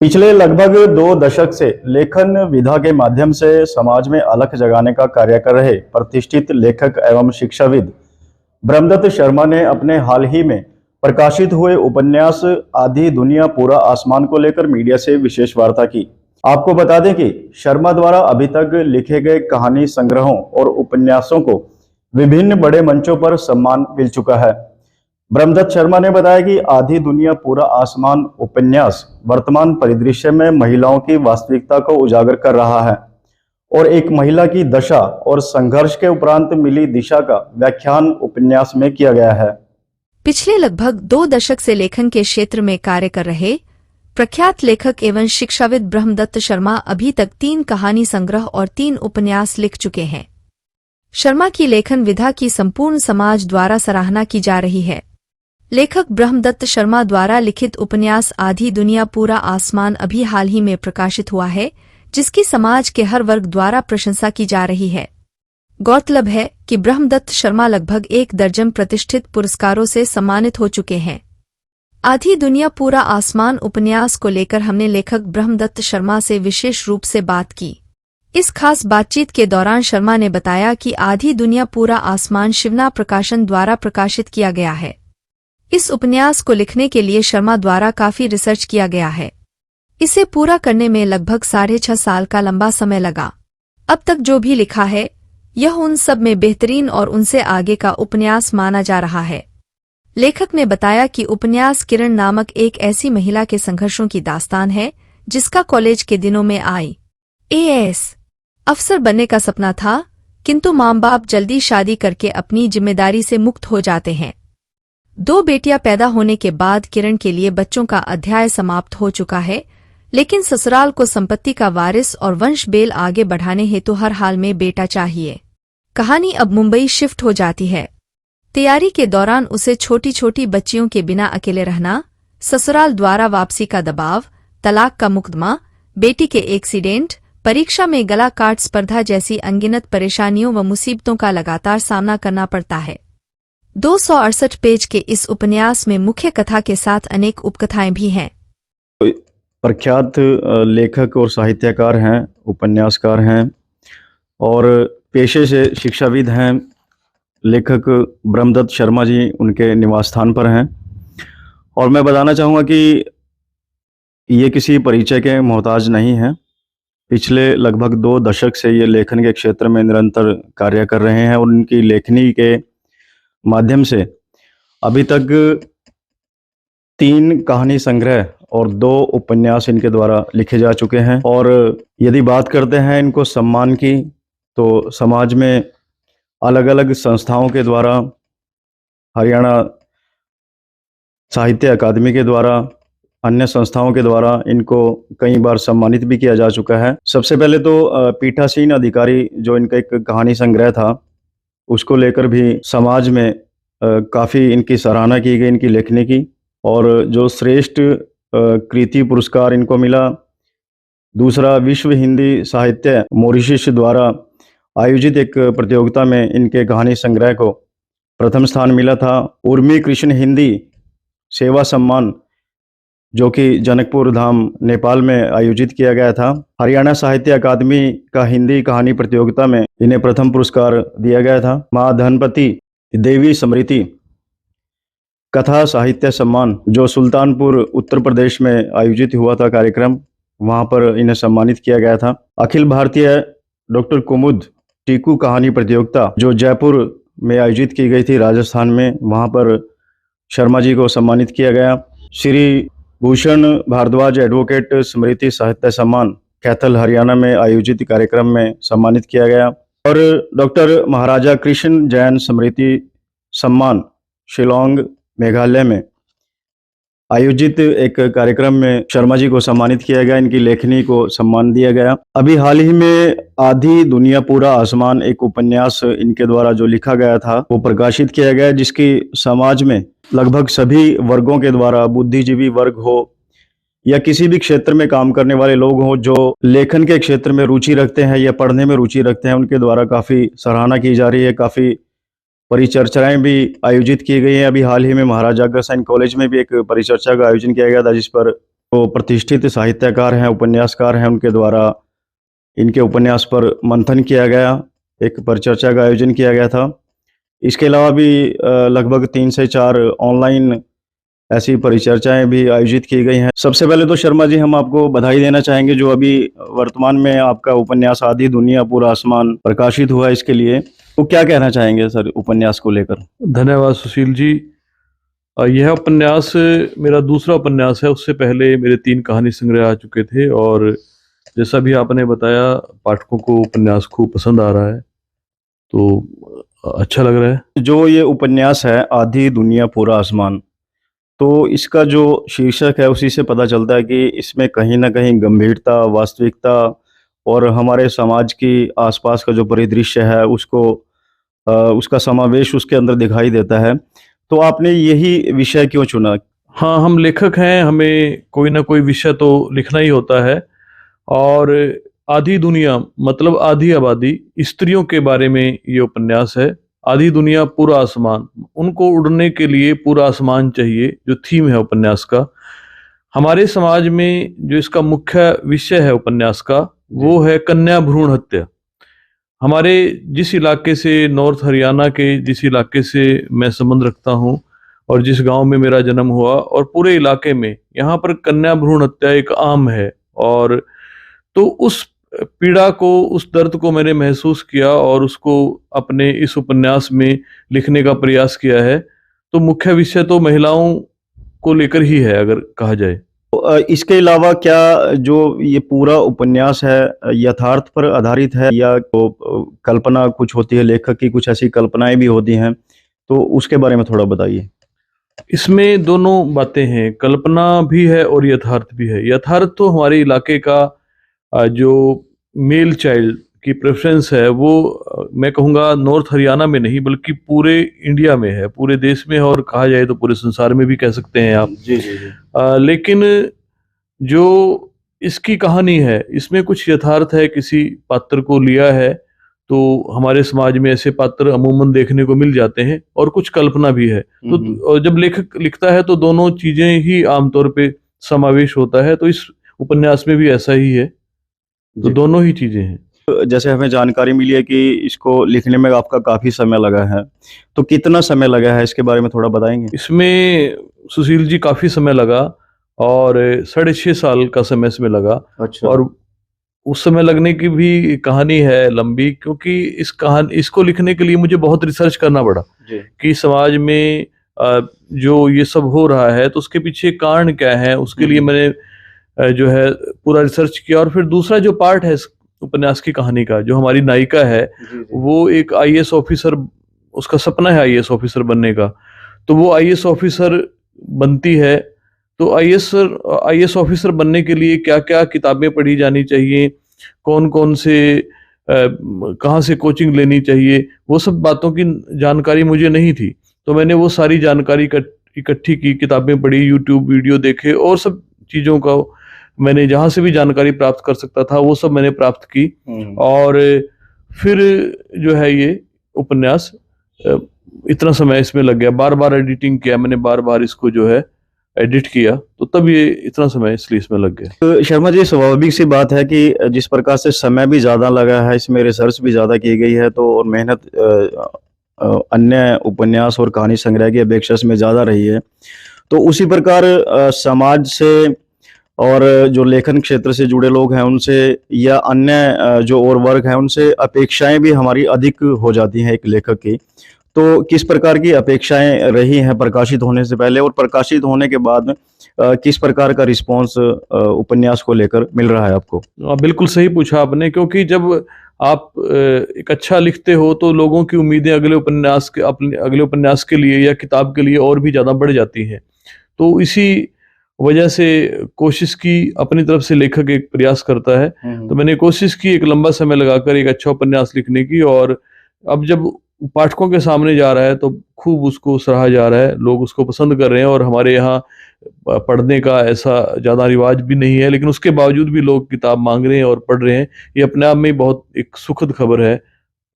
पिछले लगभग 2 दशक से लेखन विधा के माध्यम से समाज में अलख जगाने का कार्य कर रहे प्रतिष्ठित लेखक एवं शिक्षाविद ब्रह्मदत्त शर्मा ने अपने हाल ही में प्रकाशित हुए उपन्यास आधी दुनिया पूरा आसमान को लेकर मीडिया से विशेष वार्ता की। आपको बता दें कि शर्मा द्वारा अभी तक लिखे गए कहानी संग्रहों और उपन्यासों को विभिन्न बड़े मंचों पर सम्मान मिल चुका है। ब्रह्मदत्त शर्मा ने बताया कि आधी दुनिया पूरा आसमान उपन्यास वर्तमान परिदृश्य में महिलाओं की वास्तविकता को उजागर कर रहा है और एक महिला की दशा और संघर्ष के उपरांत मिली दिशा का व्याख्यान उपन्यास में किया गया है। पिछले लगभग 2 दशक से लेखन के क्षेत्र में कार्य कर रहे प्रख्यात लेखक एवं शिक्षाविद ब्रह्मदत्त शर्मा अभी तक 3 कहानी संग्रह और 3 उपन्यास लिख चुके हैं। शर्मा की लेखन विधा की संपूर्ण समाज द्वारा सराहना की जा रही है। लेखक ब्रह्मदत्त शर्मा द्वारा लिखित उपन्यास आधी दुनिया पूरा आसमान अभी हाल ही में प्रकाशित हुआ है, जिसकी समाज के हर वर्ग द्वारा प्रशंसा की जा रही है। गौरतलब है कि ब्रह्मदत्त शर्मा लगभग 1 दर्जन प्रतिष्ठित पुरस्कारों से सम्मानित हो चुके हैं। आधी दुनिया पूरा आसमान उपन्यास को लेकर हमने लेखक ब्रह्मदत्त शर्मा से विशेष रूप से बात की। इस खास बातचीत के दौरान शर्मा ने बताया कि आधी दुनिया पूरा आसमान शिवना प्रकाशन द्वारा प्रकाशित किया गया है। इस उपन्यास को लिखने के लिए शर्मा द्वारा काफी रिसर्च किया गया है। इसे पूरा करने में लगभग 6.5 साल का लंबा समय लगा। अब तक जो भी लिखा है यह उन सब में बेहतरीन और उनसे आगे का उपन्यास माना जा रहा है। लेखक ने बताया कि उपन्यास किरण नामक एक ऐसी महिला के संघर्षों की दास्तान है जिसका कॉलेज के दिनों में IAS अफसर बनने का सपना था, किंतु माँ बाप जल्दी शादी करके अपनी जिम्मेदारी से मुक्त हो जाते हैं। 2 बेटियां पैदा होने के बाद किरण के लिए बच्चों का अध्याय समाप्त हो चुका है, लेकिन ससुराल को संपत्ति का वारिस और वंश बेल आगे बढ़ाने हेतु हर हाल में बेटा चाहिए। कहानी अब मुंबई शिफ्ट हो जाती है। तैयारी के दौरान उसे छोटी छोटी बच्चियों के बिना अकेले रहना, ससुराल द्वारा वापसी का दबाव, तलाक का मुकदमा, बेटी के एक्सीडेंट, परीक्षा में गला काट स्पर्धा जैसी अनगिनत परेशानियों व मुसीबतों का लगातार सामना करना पड़ता है। 268 पेज के इस उपन्यास में मुख्य कथा के साथ अनेक उपकथाएं भी हैं। प्रख्यात लेखक और साहित्यकार हैं, उपन्यासकार हैं और पेशे से शिक्षाविद हैं। लेखक ब्रह्मदत्त शर्मा जी उनके निवास स्थान पर हैं और मैं बताना चाहूँगा कि ये किसी परिचय के मोहताज नहीं हैं। पिछले लगभग 2 दशक से ये लेखन के क्षेत्र में निरंतर कार्य कर रहे हैं और उनकी लेखनी के माध्यम से अभी तक 3 कहानी संग्रह और 2 उपन्यास इनके द्वारा लिखे जा चुके हैं। और यदि बात करते हैं इनको सम्मान की, तो समाज में अलग अलग संस्थाओं के द्वारा, हरियाणा साहित्य अकादमी के द्वारा, अन्य संस्थाओं के द्वारा इनको कई बार सम्मानित भी किया जा चुका है। सबसे पहले तो पीठासीन अधिकारी जो इनका एक कहानी संग्रह था, उसको लेकर भी समाज में काफ़ी इनकी सराहना की गई, इनकी लेखनी की। और जो श्रेष्ठ कृति पुरस्कार इनको मिला। दूसरा, विश्व हिंदी साहित्य मॉरिशस द्वारा आयोजित एक प्रतियोगिता में इनके कहानी संग्रह को प्रथम स्थान मिला था। उर्मी कृष्ण हिंदी सेवा सम्मान जो कि जनकपुर धाम नेपाल में आयोजित किया गया था। हरियाणा साहित्य अकादमी का हिंदी कहानी प्रतियोगिता में इन्हें प्रथम पुरस्कार दिया गया था। माँ धनपति देवी स्मृति कथा साहित्य सम्मान जो सुल्तानपुर उत्तर प्रदेश में आयोजित हुआ था कार्यक्रम, वहां पर इन्हें सम्मानित किया गया था। अखिल भारतीय डॉक्टर कुमुद टीकू कहानी प्रतियोगिता जो जयपुर में आयोजित की गई थी राजस्थान में, वहां पर शर्मा जी को सम्मानित किया गया। श्री भूषण भारद्वाज एडवोकेट स्मृति साहित्य सम्मान कैथल हरियाणा में आयोजित कार्यक्रम में सम्मानित किया गया। और डॉक्टर महाराजा कृष्ण जैन स्मृति सम्मान शिलोंग मेघालय में आयोजित एक कार्यक्रम में शर्मा जी को सम्मानित किया गया। इनकी लेखनी को सम्मान दिया गया। अभी हाल ही में आधी दुनिया पूरा आसमान एक उपन्यास इनके द्वारा जो लिखा गया था वो प्रकाशित किया गया, जिसकी समाज में लगभग सभी वर्गों के द्वारा, बुद्धिजीवी वर्ग हो या किसी भी क्षेत्र में काम करने वाले लोग हों जो लेखन के क्षेत्र में रुचि रखते हैं या पढ़ने में रुचि रखते हैं, उनके द्वारा काफ़ी सराहना की जा रही है। काफ़ी परिचर्चाएं भी आयोजित की गई हैं। अभी हाल ही में महाराजा अग्रसेन कॉलेज में भी एक परिचर्चा का आयोजन किया गया था, जिस पर तो प्रतिष्ठित साहित्यकार हैं, उपन्यासकार हैं, उनके द्वारा इनके उपन्यास पर मंथन किया गया, एक परिचर्चा का आयोजन किया गया था। इसके अलावा भी लगभग 3 से 4 ऑनलाइन ऐसी परिचर्चाएँ भी आयोजित की गई हैं। सबसे पहले तो शर्मा जी हम आपको बधाई देना चाहेंगे जो अभी वर्तमान में आपका उपन्यास आधी दुनिया पूरा आसमान प्रकाशित हुआ है इसके लिए। तो क्या कहना चाहेंगे सर उपन्यास को लेकर? धन्यवाद सुशील जी। यह उपन्यास मेरा दूसरा उपन्यास है। उससे पहले मेरे 3 कहानी संग्रह आ चुके थे और जैसा भी आपने बताया पाठकों को उपन्यास खूब पसंद आ रहा है, तो अच्छा लग रहा है। जो ये उपन्यास है आधी दुनिया पूरा आसमान, तो इसका जो शीर्षक है उसी से पता चलता है कि इसमें कहीं न कहीं गंभीरता, वास्तविकता और हमारे समाज की आसपास का जो परिदृश्य है उसका समावेश उसके अंदर दिखाई देता है। तो आपने यही विषय क्यों चुना? हाँ, हम लेखक हैं, हमें कोई ना कोई विषय तो लिखना ही होता है। और आधी दुनिया मतलब आधी आबादी, स्त्रियों के बारे में ये उपन्यास है। आधी दुनिया पूरा आसमान, उनको उड़ने के लिए पूरा आसमान चाहिए, जो थीम है उपन्यास का। हमारे समाज में जो इसका मुख्य विषय है उपन्यास का, वो है कन्या भ्रूण हत्या। हमारे जिस इलाके से, नॉर्थ हरियाणा के जिस इलाके से मैं संबंध रखता हूँ और जिस गांव में मेरा जन्म हुआ, और पूरे इलाके में यहाँ पर कन्या भ्रूण हत्या एक आम है। और तो उस पीड़ा को, उस दर्द को मैंने महसूस किया और उसको अपने इस उपन्यास में लिखने का प्रयास किया है। तो मुख्य विषय तो महिलाओं को लेकर ही है, अगर कहा जाए। तो इसके अलावा क्या जो ये पूरा उपन्यास है यथार्थ पर आधारित है या तो कल्पना कुछ होती है, लेखक की कुछ ऐसी कल्पनाएँ भी होती हैं, तो उसके बारे में थोड़ा बताइए? इसमें दोनों बातें हैं, कल्पना भी है और यथार्थ भी है। यथार्थ तो हमारे इलाके का जो मेल चाइल्ड की प्रेफरेंस है, वो मैं कहूँगा नॉर्थ हरियाणा में नहीं बल्कि पूरे इंडिया में है, पूरे देश में है, और कहा जाए तो पूरे संसार में भी कह सकते हैं आप। जी, जी, जी। लेकिन जो इसकी कहानी है, इसमें कुछ यथार्थ है। किसी पात्र को लिया है, तो हमारे समाज में ऐसे पात्र अमूमन देखने को मिल जाते हैं, और कुछ कल्पना भी है। तो और जब लेखक लिखता है तो दोनों चीजें ही आमतौर पे समावेश होता है। तो इस उपन्यास में भी ऐसा ही है, तो जी। दोनों ही चीजें हैं। जैसे हमें जानकारी मिली है कि इसको लिखने में आपका काफ़ी समय लगा है, तो कितना समय लगा है इसके बारे में थोड़ा बताएँगे? इसमें सुशील जी काफी समय लगा, और 6.5 साल का समय इसमें लगा। अच्छा। और उस समय लगने की भी कहानी है लंबी, क्योंकि इसको लिखने के लिए मुझे बहुत रिसर्च करना पड़ा जी। कि समाज में जो ये सब हो रहा है तो उसके पीछे कारण क्या है। उसके लिए मैंने जो है पूरा रिसर्च किया। और फिर दूसरा जो पार्ट है इस उपन्यास की कहानी का, जो हमारी नायिका है, जी, जी। वो एक आईएएस ऑफिसर, उसका सपना है आईएएस ऑफिसर बनने का। तो वो आईएएस ऑफिसर बनती है। तो आईएएस ऑफिसर बनने के लिए क्या क्या किताबें पढ़ी जानी चाहिए, कौन कौन से कहाँ से कोचिंग लेनी चाहिए, वो सब बातों की जानकारी मुझे नहीं थी। तो मैंने वो सारी जानकारी इकट्ठी की, किताबें पढ़ी, यूट्यूब वीडियो देखे, और सब चीज़ों का मैंने जहाँ से भी जानकारी प्राप्त कर सकता था वो सब मैंने प्राप्त की। और फिर जो है ये उपन्यास, इतना समय इसमें लग गया। बार बार एडिटिंग किया मैंने, बार बार इसको जो है एडिट किया, तो तब ये इतना समय इसलिए इसमें लग गया। तो शर्मा जी स्वाभाविक सी बात है कि जिस प्रकार से समय भी ज़्यादा लगा है, इसमें रिसर्च भी ज़्यादा की गई है, तो और मेहनत अन्य उपन्यास और कहानी संग्रह की अपेक्षा इसमें ज़्यादा रही है। तो उसी प्रकार समाज से और जो लेखन क्षेत्र से जुड़े लोग हैं उनसे या अन्य जो और वर्ग हैं उनसे अपेक्षाएँ भी हमारी अधिक हो जाती हैं एक लेखक की। तो किस प्रकार की अपेक्षाएँ रही हैं प्रकाशित होने से पहले और प्रकाशित होने के बाद किस प्रकार का रिस्पॉन्स उपन्यास को लेकर मिल रहा है आपको? बिल्कुल सही पूछा आपने, क्योंकि जब आप एक अच्छा लिखते हो तो लोगों की उम्मीदें अगले उपन्यास के लिए या किताब के लिए और भी ज़्यादा बढ़ जाती हैं। तो इसी वजह से कोशिश की, अपनी तरफ से लेखक एक प्रयास करता है। तो मैंने कोशिश की एक लंबा समय लगाकर एक अच्छा उपन्यास लिखने की, और अब जब पाठकों के सामने जा रहा है तो खूब उसको सराहा जा रहा है, लोग उसको पसंद कर रहे हैं। और हमारे यहाँ पढ़ने का ऐसा ज़्यादा रिवाज भी नहीं है, लेकिन उसके बावजूद भी लोग किताब मांग रहे हैं और पढ़ रहे हैं। ये अपने आप में बहुत एक सुखद खबर है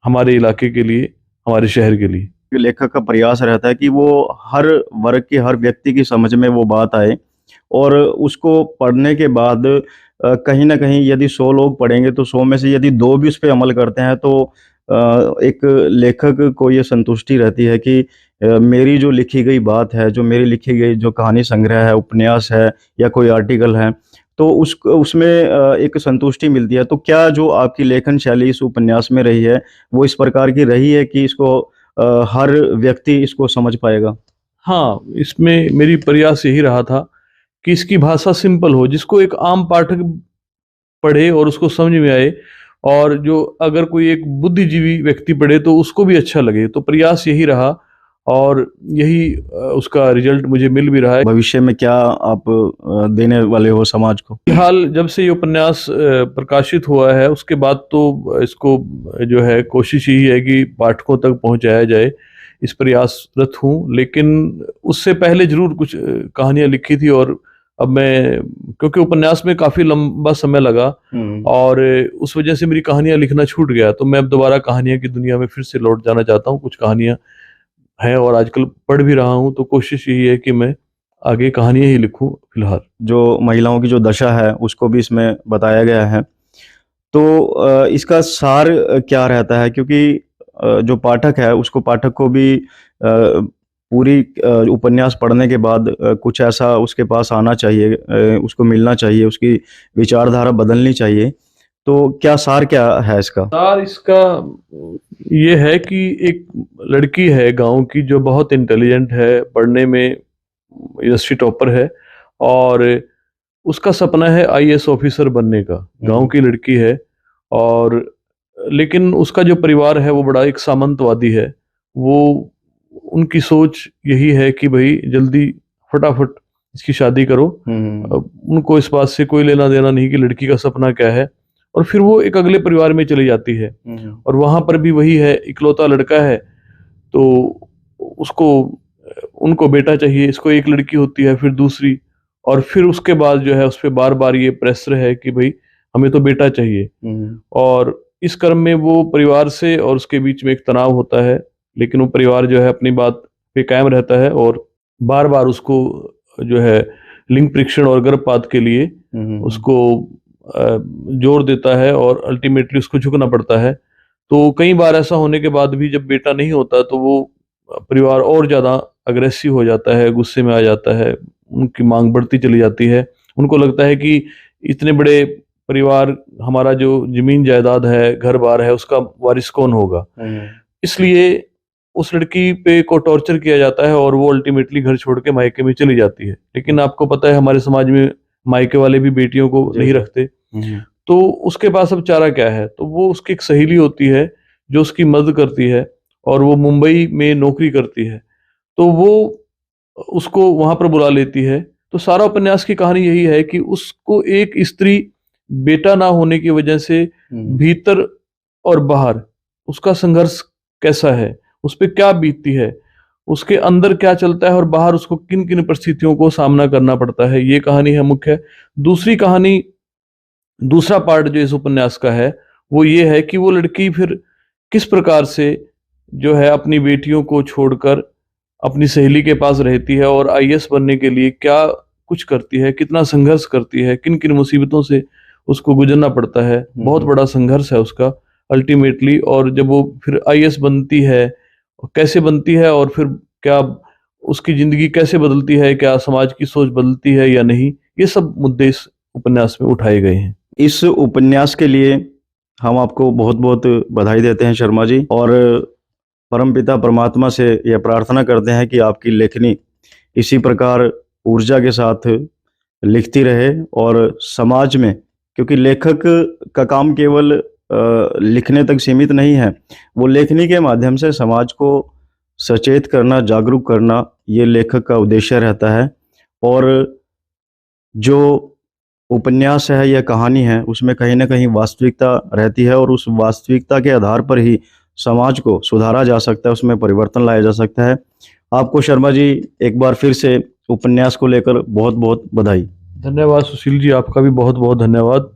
हमारे इलाके के लिए, हमारे शहर के लिए। लेखक का प्रयास रहता है कि वो हर वर्ग के हर व्यक्ति की समझ में वो बात आए और उसको पढ़ने के बाद कहीं न कहीं यदि 100 लोग पढ़ेंगे तो 100 में से यदि 2 भी उस पे अमल करते हैं तो एक लेखक को ये संतुष्टि रहती है कि मेरी जो लिखी गई बात है, जो मेरी लिखी गई जो कहानी संग्रह है, उपन्यास है या कोई आर्टिकल है, तो उसमें एक संतुष्टि मिलती है। तो क्या जो आपकी लेखन शैली इस उपन्यास में रही है, वो इस प्रकार की रही है कि इसको हर व्यक्ति इसको समझ पाएगा? हाँ, इसमें मेरी प्रयास यही रहा था कि इसकी भाषा सिंपल हो, जिसको एक आम पाठक पढ़े और उसको समझ में आए, और जो अगर कोई एक बुद्धिजीवी व्यक्ति पढ़े तो उसको भी अच्छा लगे। तो प्रयास यही रहा और यही उसका रिजल्ट मुझे मिल भी रहा है। भविष्य में क्या आप देने वाले हो समाज को? फिलहाल जब से ये उपन्यास प्रकाशित हुआ है उसके बाद तो इसको जो है कोशिश यही है कि पाठकों तक पहुंचाया जाए, इस प्रयासरत हूँ। लेकिन उससे पहले ज़रूर कुछ कहानियाँ लिखी थी, और अब मैं, क्योंकि उपन्यास में काफ़ी लंबा समय लगा और उस वजह से मेरी कहानियाँ लिखना छूट गया, तो मैं अब दोबारा कहानियाँ की दुनिया में फिर से लौट जाना चाहता हूँ। कुछ कहानियाँ हैं और आजकल पढ़ भी रहा हूँ, तो कोशिश यही है कि मैं आगे कहानियाँ ही लिखूँ फिलहाल। जो महिलाओं की जो दशा है, उसको भी इसमें बताया गया है। तो इसका सार क्या रहता है? क्योंकि जो पाठक है, उसको पाठक को भी पूरी उपन्यास पढ़ने के बाद कुछ ऐसा उसके पास आना चाहिए, उसको मिलना चाहिए, उसकी विचारधारा बदलनी चाहिए। तो क्या सार है इसका? सार इसका ये है कि एक लड़की है गांव की जो बहुत इंटेलिजेंट है, पढ़ने में यूनिवर्सिटी टॉपर है, और उसका सपना है आईएएस ऑफिसर बनने का। गांव की लड़की है, और लेकिन उसका जो परिवार है वो बड़ा एक सामंतवादी है। वो, उनकी सोच यही है कि भाई जल्दी फटाफट इसकी शादी करो। अब उनको इस बात से कोई लेना देना नहीं कि लड़की का सपना क्या है। और फिर वो एक अगले परिवार में चली जाती है, और वहां पर भी वही है, इकलौता लड़का है, तो उसको, उनको बेटा चाहिए। इसको एक लड़की होती है, फिर दूसरी, और फिर उसके बाद जो है उस पर बार बार ये प्रेशर है कि भाई हमें तो बेटा चाहिए। और इस क्रम में वो परिवार से और उसके बीच में एक तनाव होता है, लेकिन वो परिवार जो है अपनी बात पे कायम रहता है और बार बार उसको जो है लिंग परीक्षण और गर्भपात के लिए उसको जोर देता है, और अल्टीमेटली उसको झुकना पड़ता है। तो कई बार ऐसा होने के बाद भी जब बेटा नहीं होता तो वो परिवार और ज़्यादा अग्रेसिव हो जाता है, गुस्से में आ जाता है, उनकी मांग बढ़ती चली जाती है। उनको लगता है कि इतने बड़े परिवार, हमारा जो जमीन जायदाद है, घर बार है, उसका वारिस कौन होगा। इसलिए उस लड़की पे को टॉर्चर किया जाता है और वो अल्टीमेटली घर छोड़ के मायके में चली जाती है। लेकिन आपको पता है हमारे समाज में मायके वाले भी बेटियों को नहीं रखते। तो उसके पास अब चारा क्या है? तो वो, उसकी एक सहेली होती है जो उसकी मदद करती है, और वो मुंबई में नौकरी करती है, तो वो उसको वहां पर बुला लेती है। तो सारा उपन्यास की कहानी यही है कि उसको एक स्त्री, बेटा ना होने की वजह से भीतर और बाहर उसका संघर्ष कैसा है, उस पर क्या बीतती है, उसके अंदर क्या चलता है और बाहर उसको किन किन परिस्थितियों को सामना करना पड़ता है, ये कहानी है मुख्य। दूसरी कहानी, दूसरा पार्ट जो इस उपन्यास का है वो ये है कि वो लड़की फिर किस प्रकार से जो है अपनी बेटियों को छोड़कर अपनी सहेली के पास रहती है, और आईएएस बनने के लिए क्या कुछ करती है, कितना संघर्ष करती है, किन किन मुसीबतों से उसको गुजरना पड़ता है। बहुत बड़ा संघर्ष है उसका अल्टीमेटली। और जब वो फिर आईएएस बनती है, कैसे बनती है, और फिर क्या उसकी जिंदगी कैसे बदलती है, क्या समाज की सोच बदलती है या नहीं, ये सब मुद्दे इस उपन्यास में उठाए गए हैं। इस उपन्यास के लिए हम आपको बहुत बहुत बधाई देते हैं शर्मा जी, और परमपिता परमात्मा से यह प्रार्थना करते हैं कि आपकी लेखनी इसी प्रकार ऊर्जा के साथ लिखती रहे और समाज में, क्योंकि लेखक का काम केवल लिखने तक सीमित नहीं है, वो लेखनी के माध्यम से समाज को सचेत करना, जागरूक करना, ये लेखक का उद्देश्य रहता है। और जो उपन्यास है या कहानी है उसमें कहीं ना कहीं वास्तविकता रहती है, और उस वास्तविकता के आधार पर ही समाज को सुधारा जा सकता है, उसमें परिवर्तन लाया जा सकता है। आपको शर्मा जी एक बार फिर से उपन्यास को लेकर बहुत बहुत बधाई। धन्यवाद सुशील जी, आपका भी बहुत बहुत धन्यवाद।